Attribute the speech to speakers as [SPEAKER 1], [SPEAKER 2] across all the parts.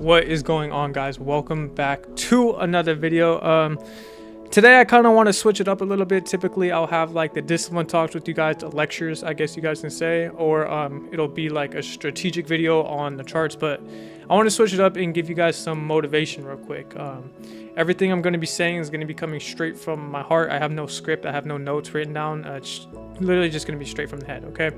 [SPEAKER 1] What is going on, guys? Welcome back to another video. Today I kind of want to switch it up a little bit. Typically I'll have like the discipline talks with you guys, the lectures, I guess you guys can say, or it'll be like a strategic video on the charts, but I want to switch it up and give you guys some motivation real quick. Everything I'm going to be saying is going to be coming straight from my heart. I have no script, I have no notes written down. It's literally just going to be straight from the head, okay?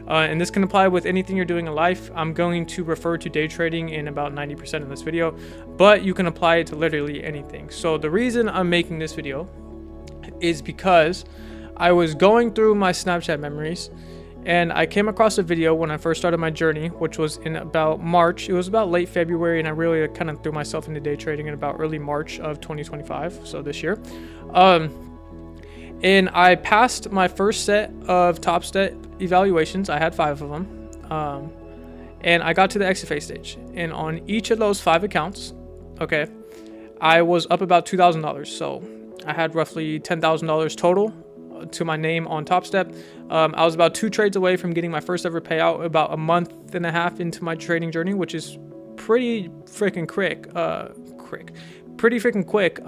[SPEAKER 1] And this can apply with anything you're doing in life. I'm going to refer to day trading in about 90% of this video, but you can apply it to literally anything. So the reason I'm making this video is because I was going through my Snapchat memories and I came across a video when I first started my journey, which was in about March. It was about late February, and I really kind of threw myself into day trading in about early March of 2025, so this year. And I passed my first set of top step evaluations. I had 5 of them. And I got to the XFA stage. And on each of those 5 accounts, okay, I was up about $2,000. So I had roughly $10,000 total to my name on Top Step. I was about 2 trades away from getting my first ever payout, about a month and a half into my trading journey, which is pretty freaking quick. Pretty freaking quick.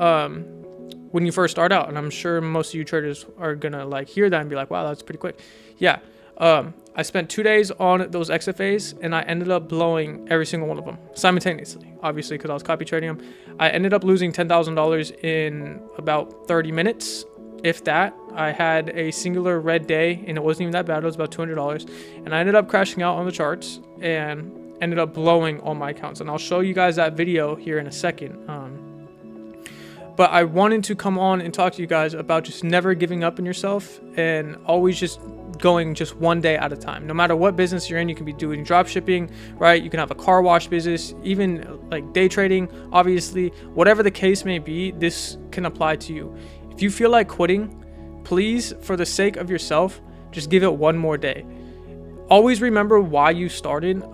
[SPEAKER 1] When you first start out, and I'm sure most of you traders are gonna like hear that and be like, wow, that's pretty quick. Yeah. I spent 2 days on those XFAs and I ended up blowing every single one of them simultaneously, obviously, because I was copy trading them. I ended up losing $10,000 in about 30 minutes, if that. I had a singular red day and it wasn't even that bad. It was about $200, and I ended up crashing out on the charts and ended up blowing all my accounts, and I'll show you guys that video here in a second. But I wanted to come on and talk to you guys about just never giving up on yourself and always just going just one day at a time. No matter what business you're in, you can be doing drop shipping, right? You can have a car wash business, even like day trading, obviously. Whatever the case may be, this can apply to you. If you feel like quitting, please, for the sake of yourself, just give it one more day. Always remember why you started.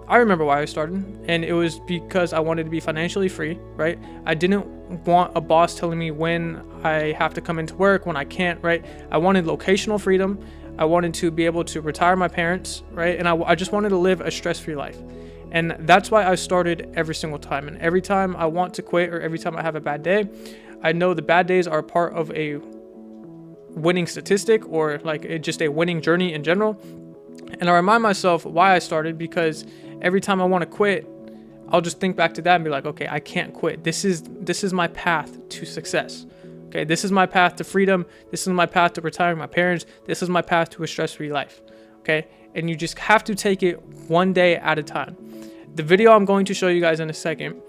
[SPEAKER 1] I remember why I started, and it was because I wanted to be financially free, right? I didn't want a boss telling me when I have to come into work, when I can't, right? I wanted locational freedom. I wanted to be able to retire my parents, right? And I just wanted to live a stress-free life. And that's why I started every single time. And every time I want to quit, or every time I have a bad day, I know the bad days are part of a winning statistic, or like just a winning journey in general. And I remind myself why I started, because every time I want to quit, I'll just think back to that and be like, okay, I can't quit. This is my path to success. Okay, this is my path to freedom. This is my path to retiring my parents. This is my path to a stress-free life. Okay, and you just have to take it one day at a time. The video I'm going to show you guys in a second,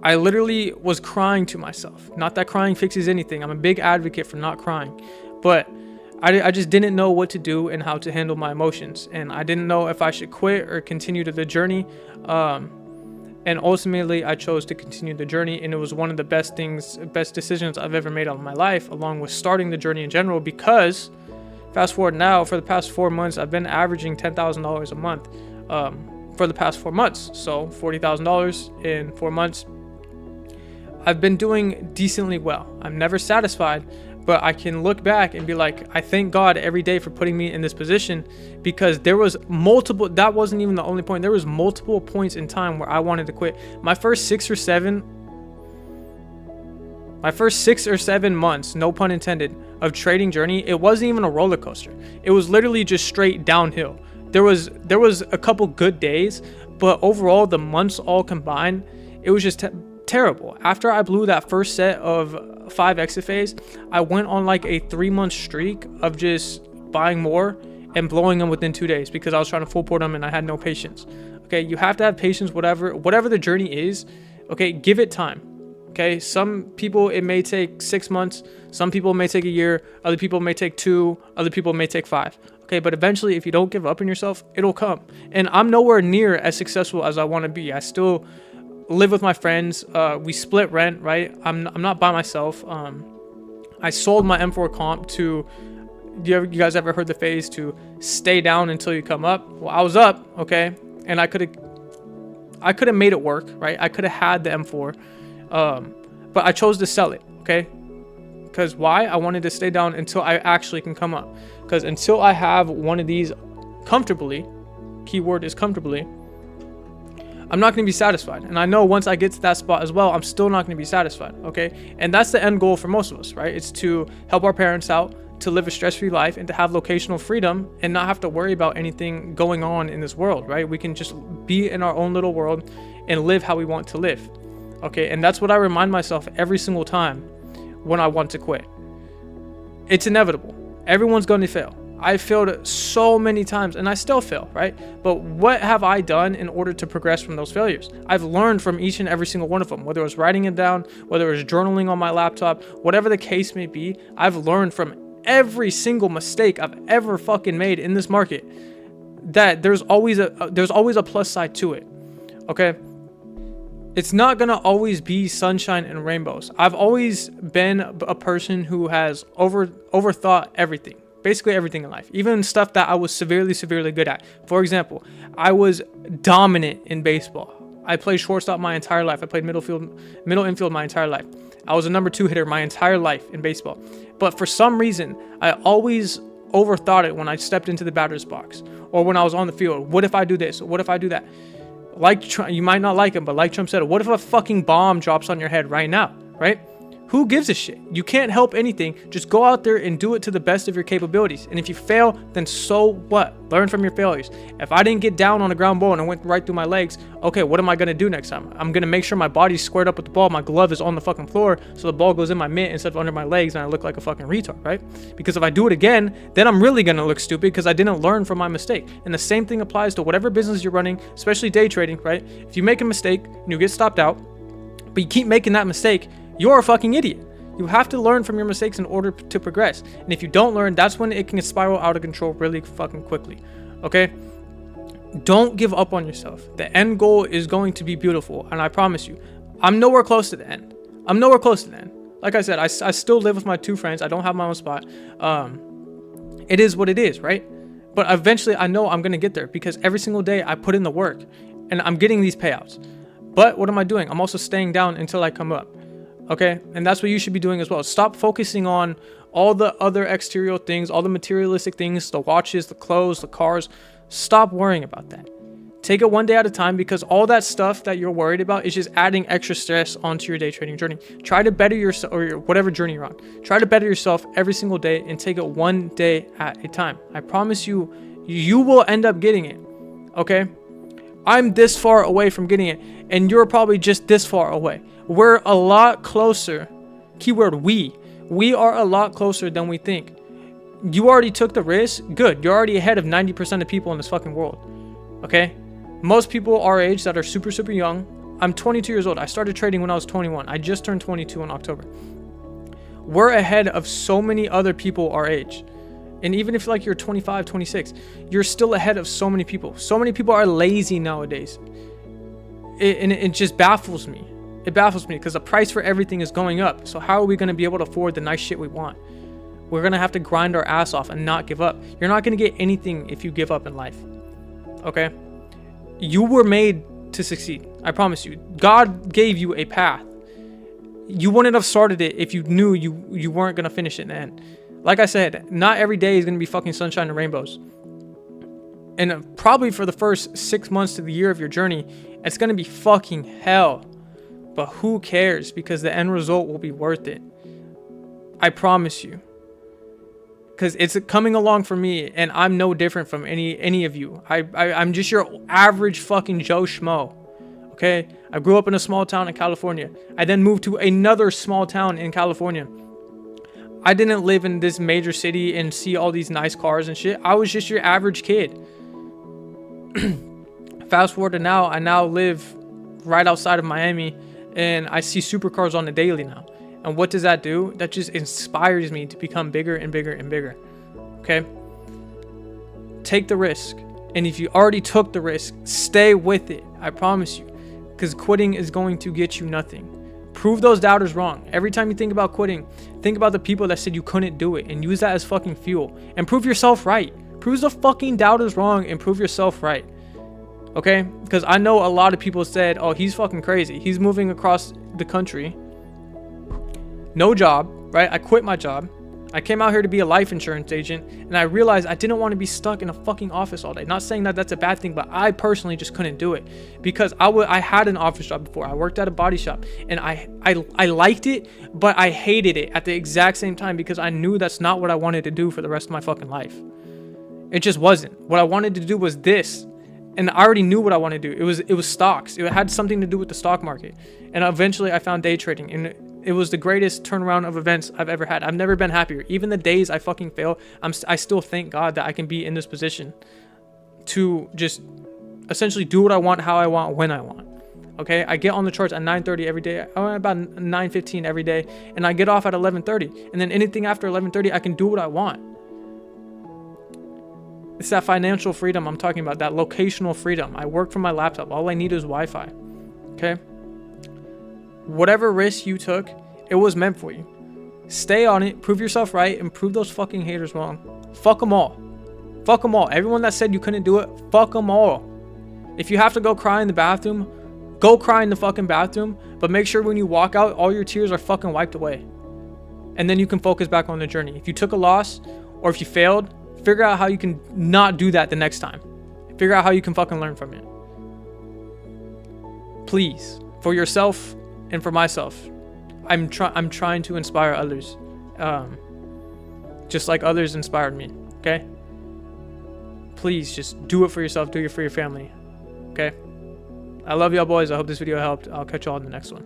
[SPEAKER 1] I literally was crying to myself. Not that crying fixes anything. I'm a big advocate for not crying, but I just didn't know what to do and how to handle my emotions, and I didn't know if I should quit or continue to the journey. And ultimately I chose to continue the journey, and it was one of the best decisions I've ever made in my life, along with starting the journey in general, because fast forward now, for the past 4 months, I've been averaging $10,000 a month for the past 4 months. So $40,000 in 4 months. I've been doing decently well. I'm never satisfied, but I can look back and be like, I thank God every day for putting me in this position, because there was multiple, that wasn't even the only point. There was multiple points in time where I wanted to quit. My first 6 or 7 months, no pun intended, of trading journey, it wasn't even a roller coaster. It was literally just straight downhill. There was a couple good days, but overall the months all combined, it was just terrible. After I blew that first set of 5 XFAs, I went on like a 3-month streak of just buying more and blowing them within 2 days, because I was trying to full port them and I had no patience. Okay, you have to have patience, whatever the journey is. Okay, give it time. Okay, some people it may take 6 months, some people may take a year, other people may take 2, other people may take 5. Okay, but eventually, if you don't give up on yourself, it'll come. And I'm nowhere near as successful as I want to be. I still live with my friends. We split rent, right? I'm not by myself. I sold my M4 comp to, you guys ever heard the phrase to stay down until you come up? Well, I was up, okay, and I could have made it work, right? I could have had the M4, but I chose to sell it, okay? Because why? I wanted to stay down until I actually can come up. Because until I have one of these comfortably, keyword is comfortably, I'm not going to be satisfied. And I know once I get to that spot as well, I'm still not going to be satisfied. Okay. And that's the end goal for most of us, right? It's to help our parents out, to live a stress-free life, and to have locational freedom and not have to worry about anything going on in this world, right? We can just be in our own little world and live how we want to live. Okay. And that's what I remind myself every single time when I want to quit. It's inevitable. Everyone's going to fail. I failed so many times and I still fail, right? But what have I done in order to progress from those failures? I've learned from each and every single one of them, whether it was writing it down, whether it was journaling on my laptop, whatever the case may be. I've learned from every single mistake I've ever fucking made in this market that there's always a plus side to it. Okay. It's not going to always be sunshine and rainbows. I've always been a person who has overthought everything. Basically everything in life, even stuff that I was severely good at. For example, I was dominant in baseball. I played shortstop my entire life. I played middle infield my entire life. I was a number 2 hitter my entire life in baseball. But for some reason, I always overthought it when I stepped into the batter's box or when I was on the field. What if I do this? What if I do that? Like Trump, you might not like him, but like Trump said, what if a fucking bomb drops on your head right now, right? Who gives a shit? You can't help anything. Just go out there and do it to the best of your capabilities. And if you fail, then so what? Learn from your failures. If I didn't get down on a ground ball and it went right through my legs, okay, what am I going to do next time? I'm going to make sure my body's squared up with the ball. My glove is on the fucking floor so the ball goes in my mitt instead of under my legs and I look like a fucking retard, right? Because if I do it again, then I'm really going to look stupid because I didn't learn from my mistake. And the same thing applies to whatever business you're running, especially day trading, right? If you make a mistake and you get stopped out, but you keep making that mistake, you're a fucking idiot. You have to learn from your mistakes in order to progress. And if you don't learn, that's when it can spiral out of control really fucking quickly. Okay? Don't give up on yourself. The end goal is going to be beautiful. And I promise you, I'm nowhere close to the end. Like I said, I still live with my 2 friends. I don't have my own spot. It is what it is, right? But eventually I know I'm going to get there because every single day I put in the work and I'm getting these payouts. But what am I doing? I'm also staying down until I come up. Okay, and that's what you should be doing as well. Stop focusing on all the other exterior things, all the materialistic things, the watches, the clothes, the cars. Stop worrying about that. Take it one day at a time because all that stuff that you're worried about is just adding extra stress onto your day trading journey. Try to better yourself or whatever journey you're on. Try to better yourself every single day and take it one day at a time. I promise you, you will end up getting it. Okay, I'm this far away from getting it and you're probably just this far away. We're a lot closer. Keyword we are a lot closer than we think. You already took the risk. Good. You're already ahead of 90% of people in this fucking world. Okay? Most people our age that are super young. I'm 22 years old. I started trading when I was 21. I just turned 22 in October. We're ahead of so many other people our age. And even if like you're 25, 26, you're still ahead of so many people. So many people are lazy nowadays. It just baffles me. It baffles me because the price for everything is going up. So how are we going to be able to afford the nice shit we want? We're going to have to grind our ass off and not give up. You're not going to get anything if you give up in life. Okay? You were made to succeed. I promise you. God gave you a path. You wouldn't have started it if you knew you weren't going to finish it in the end. Like I said, not every day is going to be fucking sunshine and rainbows. And probably for the first 6 months to the year of your journey, it's going to be fucking hell. But who cares? Because the end result will be worth it. I promise you. Because it's coming along for me, and I'm no different from any of you. I'm just your average fucking Joe Schmo. Okay? I grew up in a small town in California. I then moved to another small town in California. I didn't live in this major city and see all these nice cars and shit. I was just your average kid. Fast forward to now, I now live right outside of Miami. And I see supercars on the daily now. And what does that do? That just inspires me to become bigger and bigger and bigger. Okay? Take the risk. And if you already took the risk, stay with it. I promise you. Because quitting is going to get you nothing. Prove those doubters wrong. Every time you think about quitting, think about the people that said you couldn't do it. And use that as fucking fuel. And prove yourself right. Prove the fucking doubters wrong and prove yourself right. Okay? Because I know a lot of people said, oh, he's fucking crazy. He's moving across the country. No job, right? I quit my job. I came out here to be a life insurance agent, and I realized I didn't want to be stuck in a fucking office all day. Not saying that that's a bad thing, but I personally just couldn't do it because I had an office job before. I worked at a body shop, and I liked it, but I hated it at the exact same time because I knew that's not what I wanted to do for the rest of my fucking life. It just wasn't. What I wanted to do was this, and I already knew what I wanted to do. It was stocks. It had something to do with the stock market, and eventually I found day trading, and it was the greatest turnaround of events I've ever had. I've never been happier. Even the days I fucking fail, I still thank God that I can be in this position to just essentially do what I want, how I want, when I want. Okay, I get on the charts at 9:30 every day, about 9:15 every day, and I get off at 11:30. And then anything after 11:30, I can do what I want. It's that financial freedom I'm talking about, that locational freedom. I work from my laptop. All I need is Wi-Fi. Okay. Whatever risk you took, it was meant for you. Stay on it, prove yourself right, and prove those fucking haters wrong. Fuck them all. Fuck them all. Everyone that said you couldn't do it, fuck them all. If you have to go cry in the bathroom, go cry in the fucking bathroom, but make sure when you walk out, all your tears are fucking wiped away. And then you can focus back on the journey. If you took a loss, or if you failed, figure out how you can not do that the next time. Figure out how you can fucking learn from it. Please, for yourself, and for myself, I'm trying to inspire others, just like others inspired me. Okay, please just do it for yourself, do it for your family. Okay, I love y'all boys. I hope this video helped. I'll catch y'all in the next one.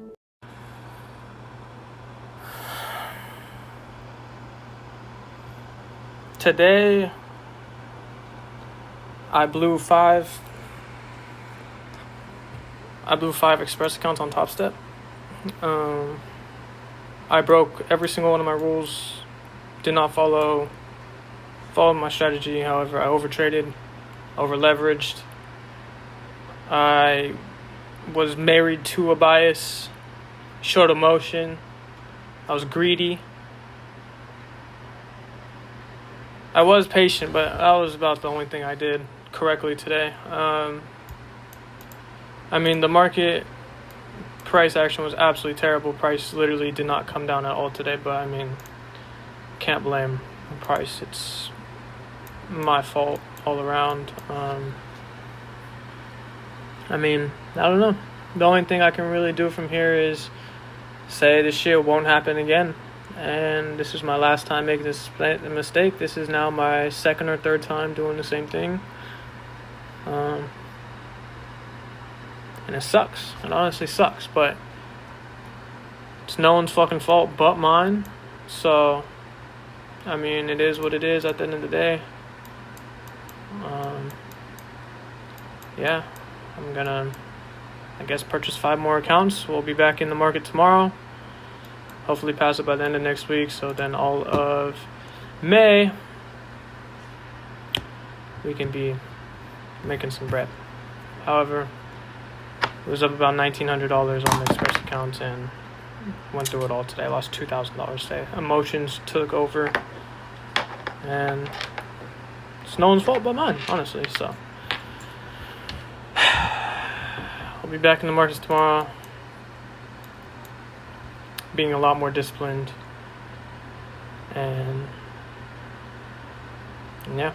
[SPEAKER 1] Today I blew five express accounts on Top Step. I broke every single one of my rules, did not follow my strategy. However, I overtraded, over leveraged. I was married to a bias, short emotion. I was greedy. I was patient, but that was about the only thing I did correctly today. I mean, the market price action was absolutely terrible. Price literally did not come down at all today, but I mean, can't blame the price. It's my fault all around. I mean, I don't know. The only thing I can really do from here is say this shit won't happen again. And this is my last time making this mistake. This is now my second or third time doing the same thing. And it sucks. It honestly sucks, but it's no one's fucking fault but mine. So, I mean, it is what it is at the end of the day. Yeah, I'm gonna, I guess, purchase 5 more accounts. We'll be back in the market tomorrow. Hopefully pass it by the end of next week. So then all of May, we can be making some bread. However, it was up about $1,900 on the express accounts and went through it all today. I lost $2,000 today. Emotions took over, and it's no one's fault but mine, honestly. So I'll be back in the markets tomorrow, being a lot more disciplined, and yeah.